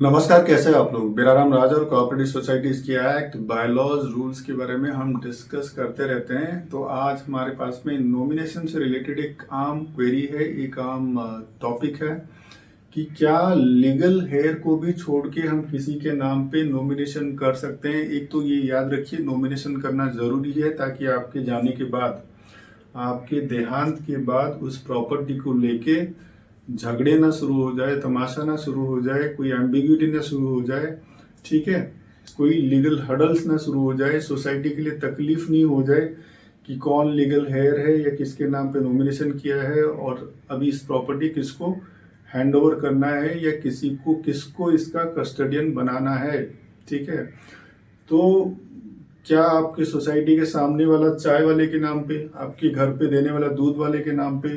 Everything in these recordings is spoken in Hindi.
नमस्कार, कैसे हैं आप लोग। मेरा नाम राज और कोऑपरेटिव सोसाइटीज के एक्ट बायलॉज रूल्स के बारे में हम डिस्कस करते रहते हैं। तो आज हमारे पास में नॉमिनेशन से रिलेटेड एक आम क्वेरी है, एक आम टॉपिक है कि क्या लीगल हेयर को भी छोड़ के हम किसी के नाम पे नॉमिनेशन कर सकते हैं। एक तो ये याद रखिए, नॉमिनेशन करना जरूरी है ताकि आपके जाने के बाद, आपके देहांत के बाद उस प्रॉपर्टी को लेके झगड़े ना शुरू हो जाए, तमाशा ना शुरू हो जाए, कोई एम्बिग्यूटी ना शुरू हो जाए, ठीक है, कोई लीगल हडल्स ना शुरू हो जाए, सोसाइटी के लिए तकलीफ नहीं हो जाए कि कौन लीगल हेयर है या किसके नाम पे नॉमिनेशन किया है और अभी इस प्रॉपर्टी किसको हैंड ओवर करना है या किसको इसका कस्टडियन बनाना है। ठीक है, तो क्या आपकी सोसाइटी के सामने वाला चाय वाले के नाम पे, आपके घर पे देने वाला दूध वाले के नाम पे,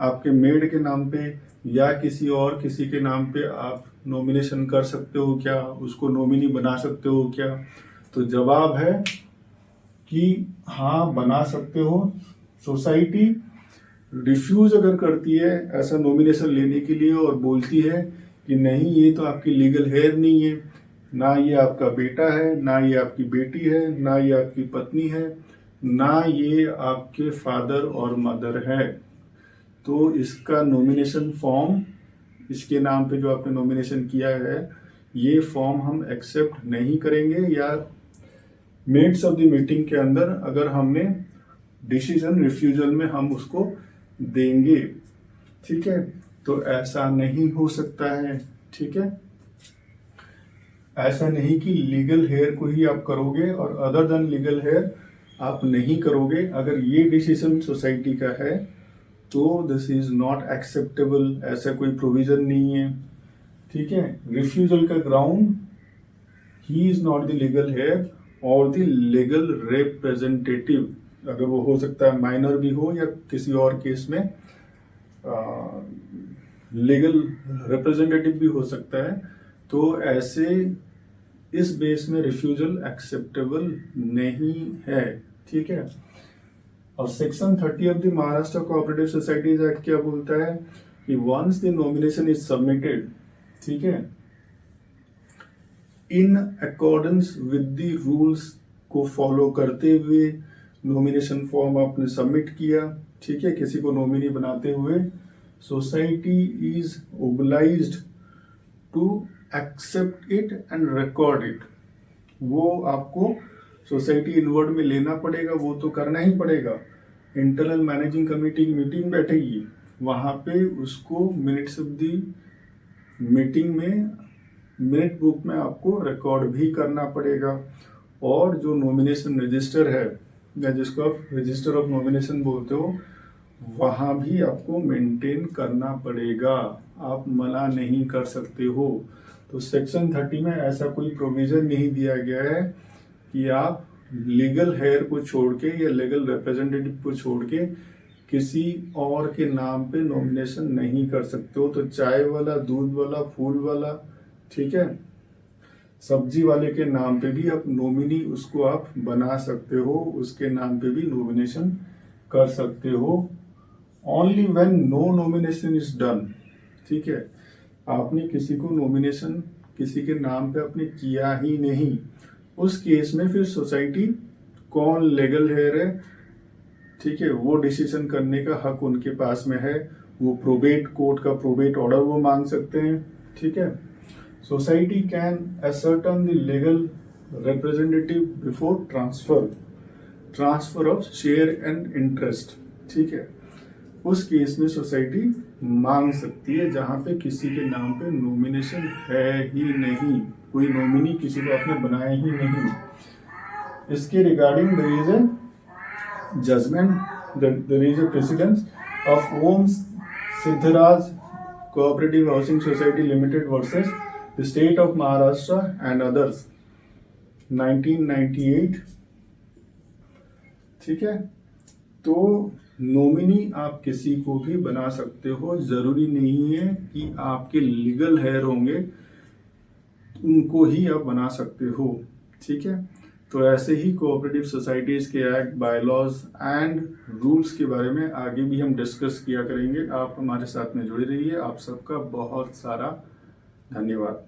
आपके मेड के नाम पे या किसी के नाम पे आप नॉमिनेशन कर सकते हो क्या, उसको नॉमिनी बना सकते हो क्या। तो जवाब है कि हाँ, बना सकते हो। सोसाइटी रिफ्यूज अगर करती है ऐसा नॉमिनेशन लेने के लिए और बोलती है कि नहीं, ये तो आपकी लीगल हेयर नहीं है, ना ये आपका बेटा है, ना ये आपकी बेटी है, ना ये आपकी पत्नी है, ना ये आपके फादर और मदर है, तो इसका नॉमिनेशन फॉर्म, इसके नाम पे जो आपने नॉमिनेशन किया है, ये फॉर्म हम एक्सेप्ट नहीं करेंगे या मिनट्स ऑफ द मीटिंग के अंदर अगर हमने डिसीजन रिफ्यूजल में हम उसको देंगे। ठीक है, तो ऐसा नहीं हो सकता है। ठीक है, ऐसा नहीं कि लीगल हेयर को ही आप करोगे और अदर देन लीगल हेयर आप नहीं करोगे। अगर ये डिसीजन सोसाइटी का है तो दिस इज नॉट एक्सेप्टेबल, ऐसा कोई प्रोविजन नहीं है। ठीक है, रिफ्यूजल का ground, he is not the legal heir और द लीगल रिप्रेजेंटेटिव, अगर वो हो सकता है माइनर भी हो या किसी और केस में लीगल रिप्रेजेंटेटिव भी हो सकता है, तो ऐसे इस बेस में रिफ्यूजल एक्सेप्टेबल नहीं है। ठीक है, और section 30 of the Maharashtra cooperative societies act क्या बोलता है कि once the nomination is submitted, ठीक है, in accordance with the rules को फॉलो करते हुए नॉमिनेशन फॉर्म आपने सबमिट किया, ठीक है, किसी को नॉमिनी बनाते हुए, society is obliged to accept it and record it. वो आपको सोसाइटी इनवर्ड में लेना पड़ेगा, वो तो करना ही पड़ेगा। इंटरनल मैनेजिंग कमेटी की मीटिंग बैठेगी, वहां पे उसको मिनट्स ऑफ दी मीटिंग में मिनट बुक में आपको रिकॉर्ड भी करना पड़ेगा। और जो नॉमिनेशन रजिस्टर है या जिसको आप रजिस्टर ऑफ नॉमिनेशन बोलते हो, वहां भी आपको मेंटेन करना पड़ेगा, आप मना नहीं कर सकते हो। तो सेक्शन 30 में ऐसा कोई प्रोविजन नहीं दिया गया है कि आप लीगल हेयर को छोड़ के या लीगल रिप्रेजेंटेटिव को छोड़ के किसी और के नाम पे नॉमिनेशन नहीं कर सकते हो। तो चाय वाला, दूध वाला, फूल वाला, ठीक है, सब्जी वाले के नाम पे भी आप नॉमिनी उसको आप बना सकते हो, उसके नाम पे भी नॉमिनेशन कर सकते हो। Only when no nomination is done, ठीक है, आपने किसी को नॉमिनेशन किसी के नाम पे आपने किया ही नहीं, उस केस में फिर सोसाइटी कौन लीगल हेयर है, ठीक है, वो डिसीजन करने का हक उनके पास में है। वो प्रोबेट कोर्ट का प्रोबेट ऑर्डर वो मांग सकते हैं। ठीक है, society can ascertain the legal representative before transfer of share and interest. ठीक है, उस केस में सोसाइटी मांग सकती है जहां पे किसी के नाम पे नॉमिनेशन है ही नहीं, कोई नॉमिनी किसी को आपने बनाया ही नहीं। इसके regarding there is a judgement, there is a precedence of Om Siddhraj cooperative housing society limited versus the state of Maharashtra and others 1998। ठीक है, तो नॉमिनी आप किसी को भी बना सकते हो, जरूरी नहीं है कि आपके लीगल हेयर होंगे उनको ही आप बना सकते हो। ठीक है, तो ऐसे ही कोऑपरेटिव सोसाइटीज के एक्ट, बायलॉज एंड रूल्स के बारे में आगे भी हम डिस्कस किया करेंगे। आप हमारे साथ में जुड़े रहिए। आप सबका बहुत सारा धन्यवाद।